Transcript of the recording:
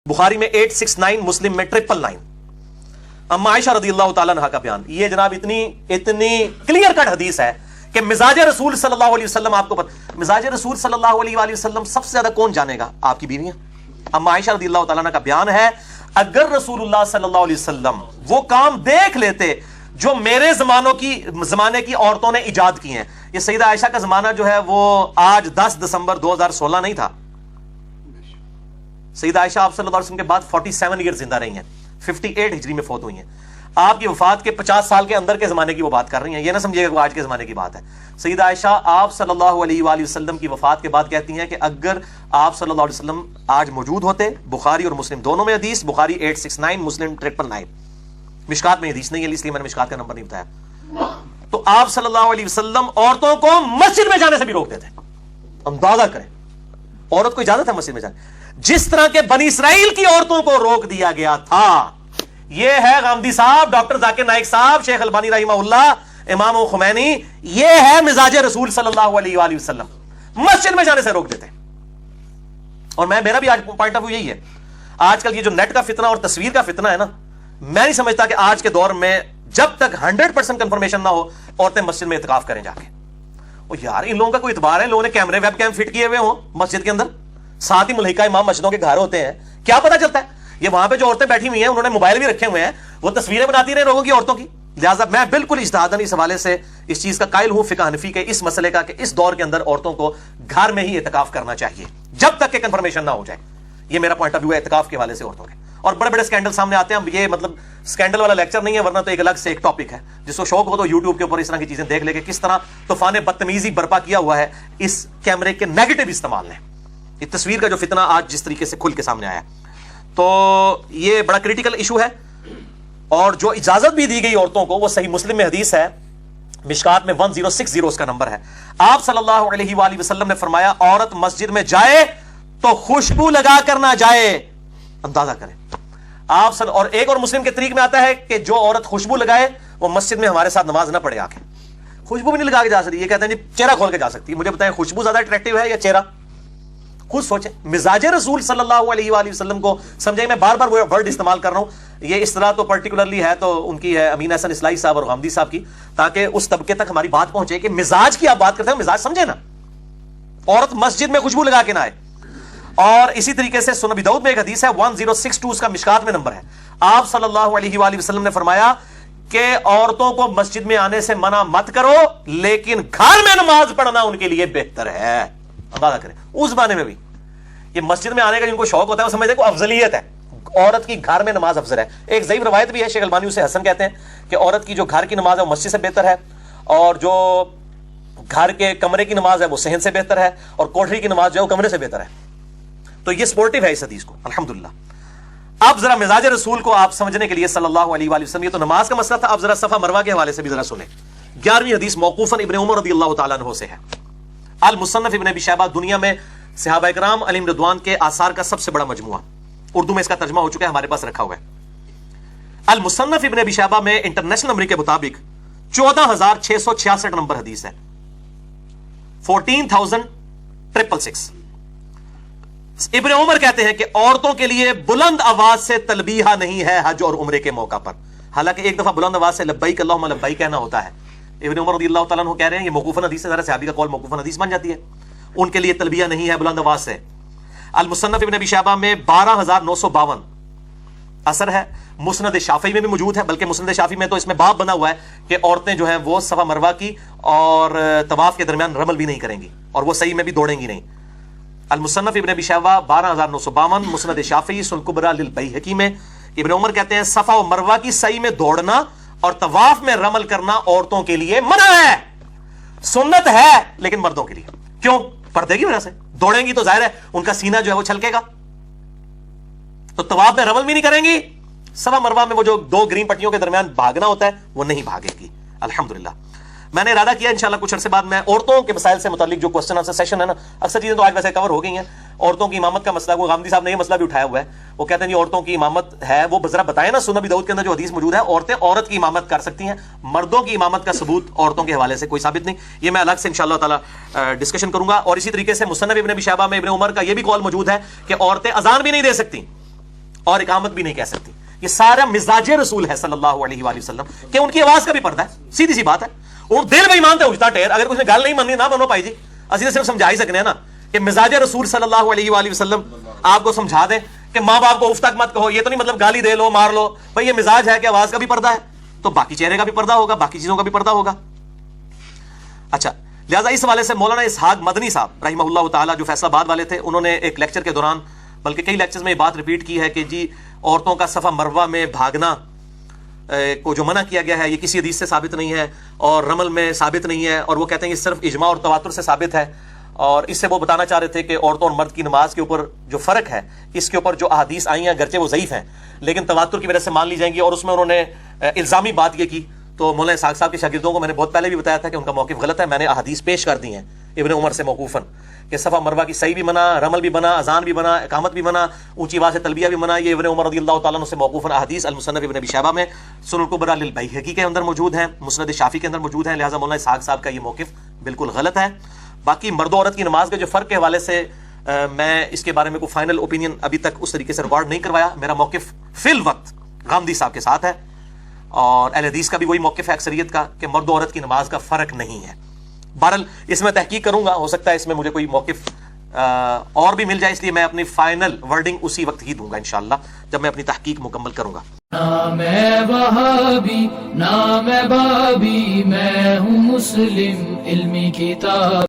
बुखारी में 869, मुस्लिम में 999। अम्मा आयशा रज़ियल्लाहु ताला अन्हा का बयान, ये जनाब इतनी क्लियर कट हदीस है कि मिजाज रसूल सल्लल्लाहु अलैहि वसल्लम, आपको पता मिजाज रसूल सल्लल्लाहु अलैहि वसल्लम सबसे ज्यादा कौन जानेगा? आपकी बीवियां। अम्मा आयशा रज़ियल्लाहु ताला अन्हा का बयान है, अगर रसूलुल्लाह सल्लल्लाहु अलैहि वसल्लम वो काम देख लेते जो मेरे जमाने की औरतों ने इजाद किए हैं। ये सईदा आयशा का जमाना जो है वो आज 10 दिसंबर 2016 नहीं था। सईदा आयशा आप सल्लल्लाहु अलैहि वसल्लम के बाद 47 ईयर जिंदा रही हैं, 58 हिजरी में फौत हुई हैं। आपकी वफात के 50 साल के अंदर के जमाने की वो बात कर रही हैं, ये ना समझिएगा वो आज के जमाने की बात है। सईदा आयशा आप सल्लल्लाहु अलैहि वसल्लम की वफात के बाद कहती हैं कि अगर आप सल्लल्लाहु अलैहि वसल्लम आज मौजूद होते, बुखारी और मुस्लिम दोनों में हदीस, बुखारी 869, मुस्लिम 999, मिशकात में हदीस नहीं है इसलिए मैंने मिशकात का नंबर नहीं बताया। तो आप सल्लल्लाहु अलैहि वसल्लम औरतों को मस्जिद में जाने से भी रोकते थे। अंदाजा करें, औरत को इजाजत है मस्जिद में जाने, जिस तरह के बनी इसराइल की औरतों को रोक दिया गया था। यह है गामदी साहब, डॉक्टर जाकिर नाइक साहब, शेख अलबानी रहिमहुल्लाह, इमाम खुमैनी, यह है मिजाज रसूल सल्लल्लाहु अलैहि वसल्लम, मस्जिद में जाने से रोक देते। और मेरा भी आज पॉइंट ऑफ व्यू यही है। आजकल ये जो नेट का फितना और तस्वीर का फितना है ना, मैं नहीं समझता कि आज के दौर में जब तक 100% कंफर्मेशन ना हो औरतें मस्जिद में इत्काफ करें जाके। और यार इन लोगों का कोई इतबार है? लोगों ने कैमरे वेब कैम फिट किए हुए हो मस्जिद के अंदर, साथ ही मुल्हिका इमाम मस्जिदों के घर होते हैं, क्या पता चलता है? ये वहां पे जो औरतें बैठी हुई हैं उन्होंने मोबाइल भी रखे हुए हैं, वो तस्वीरें बनाती रहे लोगों की, औरतों की। लिहाजा मैं बिल्कुल इज्तिहादन इस हवाले से इस चीज का कायल हूं, फिक़ह हनफी के इस मसले का, कि इस दौर के अंदर औरतों को घर में ही इत्काफ करना चाहिए जब तक कि कंफर्मेशन ना हो जाए। ये मेरा पॉइंट ऑफ व्यू है इत्काफ के हवाले से औरतों के। और बड़े बड़े स्कैंडल सामने आते हैं, ये मतलब स्कैंडल वाला लेक्चर नहीं है, वरना तो एक अलग से एक टॉपिक है। जिसको शौक हो तो यूट्यूब के ऊपर इस तरह की चीजें देख लेके किस तरह तूफान बदतमीजी बर्पा किया हुआ है इस कैमरे के नेगेटिव इस्तेमाल ने। इस तस्वीर का जो फितना आज जिस तरीके से खुल के सामने आया, तो ये बड़ा क्रिटिकल इशू है। और जो इजाजत भी दी गई औरतों को, वो सही मुस्लिम में हदीस है, मिशकात में 1060 उसका नंबर है। आप सल्लल्लाहु अलैहि वसल्लम ने फरमाया, औरत मस्जिद में जाए तो खुशबू लगा कर ना जाए। अंदाजा करें आप और एक और मुस्लिम के तरीक में आता है कि जो औरत खुशबू लगाए वो मस्जिद में हमारे साथ नमाज ना पढ़े आके। खुशबू भी नहीं लगा के जा सकती, ये कहते हैं जी चेहरा खोल के जा सकती है। मुझे बताएं खुशबू ज्यादा अट्रैक्टिव है या चेहरा? खुद सोचें। मिजाज रसूल सल्लल्लाहु अलैहि वसल्लम को समझे, मैं बार बार वो वर्ड इस्तेमाल कर रहा हूं, ये इस तरह तो पर्टिकुलरली है तो उनकी है अमीन हसन इस्लाही साहब और गामदी साहब की, ताकि उस तबके तक हमारी बात पहुंचे कि मिजाज की आप बात करते हैं, मिजाज समझे ना, औरत मस्जिद में खुशबू लगा के ना आए। और इसी तरीके से सुनन अबी दाऊद में एक हदीस है 1062 उसका मिशकात में नंबर है। आप सल्लल्लाहु अलैहि वसल्लम ने फरमाया कि औरतों को मस्जिद में आने से मना मत करो, लेकिन घर में नमाज पढ़ना उनके लिए बेहतर है। अंदाजा करें उस जमाने में भी ये मस्जिद में आने का जिनको शौक होता है वो समझते हैं अफजलियत है, औरत की घर में नमाज अफजल है। एक ज़ईफ रवायत भी है, शेख अलबानी उसे हसन कहते हैं कि औरत की जो घर की नमाज है वो मस्जिद से बेहतर है, और जो घर के कमरे की नमाज है वो सहन से बेहतर है, और कोठरी की नमाज जो है वो कमरे से बेहतर है। तो ये सपोर्टिव है इस हदीस को, अल्हम्दुलिल्लाह। अब जरा मिजाज रसूल को आप समझने के लिए सल्लल्लाहु अलैहि वसल्लम, ये तो नमाज का मसला था, अब जरा सफा मरवा के हवाले से भी जरा सुने। 11वीं हदीस मौकूफन इब्न उमर रज़ियल्लाहु ताला अन्हु से है। अल मुसन्नफ इब्न अबी शैबा दुनिया में सहाबा इकराम अलैहिम रिदवान के आसार का सबसे बड़ा मजमुआ, उर्दू में इसका तर्जुमा हो चुका है, हमारे पास रखा हुआ है। अल मुसन्नफ इब्न अबी शैबा में इंटरनेशनल नंबर के मुताबिक 14,666 नंबर हदीस है, 14,666। इब्न उमर कहते हैं कि औरतों के लिए बुलंद आवाज से तलबीहा नहीं है हज और उम्रे के मौका पर। हालांकि एक दफा बुलंद आवाज से लब्बैक अल्लाहुम्मा लब्बैक कहना होता है। इब्न उमर रज़ियल्लाहु ताला अन्हु कह रहे हैं ये मौकूफन हदीस है, सहाबी का कौल मौकूफन हदीस बन जाती है, उनके लिए तलबिया नहीं है बुलंद आवाज से। अल मुसन्नफ इब्न अबी शैबा में 12,952 असर है, मुस्नद शाफी में भी मौजूद है, बल्कि मुस्नद शाफी में तो इसमें बाब बना हुआ है कि औरतें जो हैं वो सफा मरवा की और तवाफ के दरमियान रमल भी नहीं करेंगी, और वो सही में भी दौड़ेंगी नहीं। अल मुसन्नफ इब्न अबी शैबा 12,952, मुस्नद शाफी सुन कुबरा लिल बैहकी में इब्न उमर कहते हैं सफा और मरवा की सही में दौड़ना और तवाफ में रमल करना औरतों के लिए मना है, सुन्नत है लेकिन मर्दों के लिए। क्यों? पर्दे की वजह से। दौड़ेंगी तो जाहिर है उनका सीना जो है वो छलकेगा, तो तवाफ में रमल भी नहीं करेंगी, सफा मरवा में वो जो 2 ग्रीन पट्टियों के दरमियान भागना होता है वो नहीं भागेगी। अल्हम्दुलिल्लाह मैंने इरादा किया इंशाल्लाह कुछ अरसे बाद मैं औरतों के मसाइल से मुतालिक जो क्वेश्चन आंसर सेशन है ना, अक्सर चीजें तो आज वैसे कवर हो गई हैं। औरतों की इमामत का मसला, वो गामदी साहब ने ये मसला भी उठाया हुआ है, वो कहते हैं जी औरतों की इमामत है, वो जरा बताएं ना, सुनन अबी दाऊद के अंदर जो हदीस मौजूद है औरतें औरत की इमामत कर सकती हैं, मर्दों की इमामत का सबूत औरतों के हवाले से कोई साबित नहीं। ये मैं अलग से इंशाल्लाह ताला डिस्कशन करूंगा। और इसी तरीके से मुसन्नफ इब्न अबी शैबा में इब्न उमर का ये भी कौल मौजूद है कि औरतें अजान भी नहीं दे सकती, اور اقامت بھی نہیں کہہ سکتی. یہ سارا مزاج رسول ہے صلی اللہ علیہ وآلہ وسلم کہ ان کی آواز کا بھی پردہ ہے. سیدھی سی بات ہے. وہ دل میں مانتے اجتا ٹیر. اگر کچھ نے گل نہیں ماننی نہ بنو پائی جی, اسی صرف سمجھا ہی سکنے ہیں نا کہ مزاج رسول صلی اللہ علیہ وآلہ وسلم آپ کو سمجھا دیں کہ ماں باپ کو اف تک مت کہو. یہ تو نہیں مطلب گالی دے لو مار لو, بھائی یہ مزاج ہے کہ آواز کا بھی پردہ ہے تو باقی چہرے کا بھی پردہ ہوگا, باقی چیزوں کا بھی پردہ ہوگا. اچھا, لہٰذا اس حوالے سے مولانا اسحاق مدنی صاحب رحمہ اللہ تعالیٰ جو فیصل آباد والے تھے, انہوں نے ایک لیکچر کے دوران بلکہ کئی لیکچرز میں یہ بات ریپیٹ کی ہے کہ جی عورتوں کا صفا مروہ میں بھاگنا کو جو منع کیا گیا ہے یہ کسی حدیث سے ثابت نہیں ہے اور رمل میں ثابت نہیں ہے, اور وہ کہتے ہیں یہ صرف اجماع اور تواتر سے ثابت ہے. اور اس سے وہ بتانا چاہ رہے تھے کہ عورتوں اور مرد کی نماز کے اوپر جو فرق ہے اس کے اوپر جو احادیث آئی ہیں گرچہ وہ ضعیف ہیں لیکن تواتر کی وجہ سے مان لی جائیں گی. اور اس میں انہوں نے الزامی بات یہ کی, تو مولانا اسحاق صاحب کے شاگردوں کو میں نے بہت پہلے بھی بتایا تھا کہ ان کا موقف غلط ہے. میں نے احادیث پیش کر دی ہیں ابن عمر سے موقوفاً کہ صفا مروہ کی صحیح بھی منع, رمل بھی منع, اذان بھی منع, اقامت بھی منع, اونچی آواز سے تلبیہ بھی منع. یہ ابن عمر رضی اللہ تعالیٰ عنہ سے موقوفاً احادیث المصنف ابن ابی شیبہ میں, سنن الکبریٰ للبیہقی کے اندر موجود ہیں, مسند شافعی کے اندر موجود ہیں. لہٰذا مولانا اسحاق صاحب کا یہ موقف بالکل غلط ہے. باقی مرد و عورت کی نماز کے جو فرق کے حوالے سے میں اس کے بارے میں کوئی فائنل اوپینین ابھی تک اس طریقے سے ریکارڈ نہیں کروایا. میرا موقف فی الوقت غامدی صاحب کے ساتھ ہے اور اہل حدیث کا بھی وہی موقف ہے اکثریت کا کہ مرد و عورت کی نماز کا فرق نہیں ہے. بہرحال اس میں تحقیق کروں گا, ہو سکتا ہے اس میں مجھے کوئی موقف اور بھی مل جائے, اس لیے میں اپنی فائنل ورڈنگ اسی وقت ہی دوں گا انشاءاللہ جب میں اپنی تحقیق مکمل کروں گا. نہ میں وہابی نہ میں بابی, میں ہوں مسلم علمی کتاب.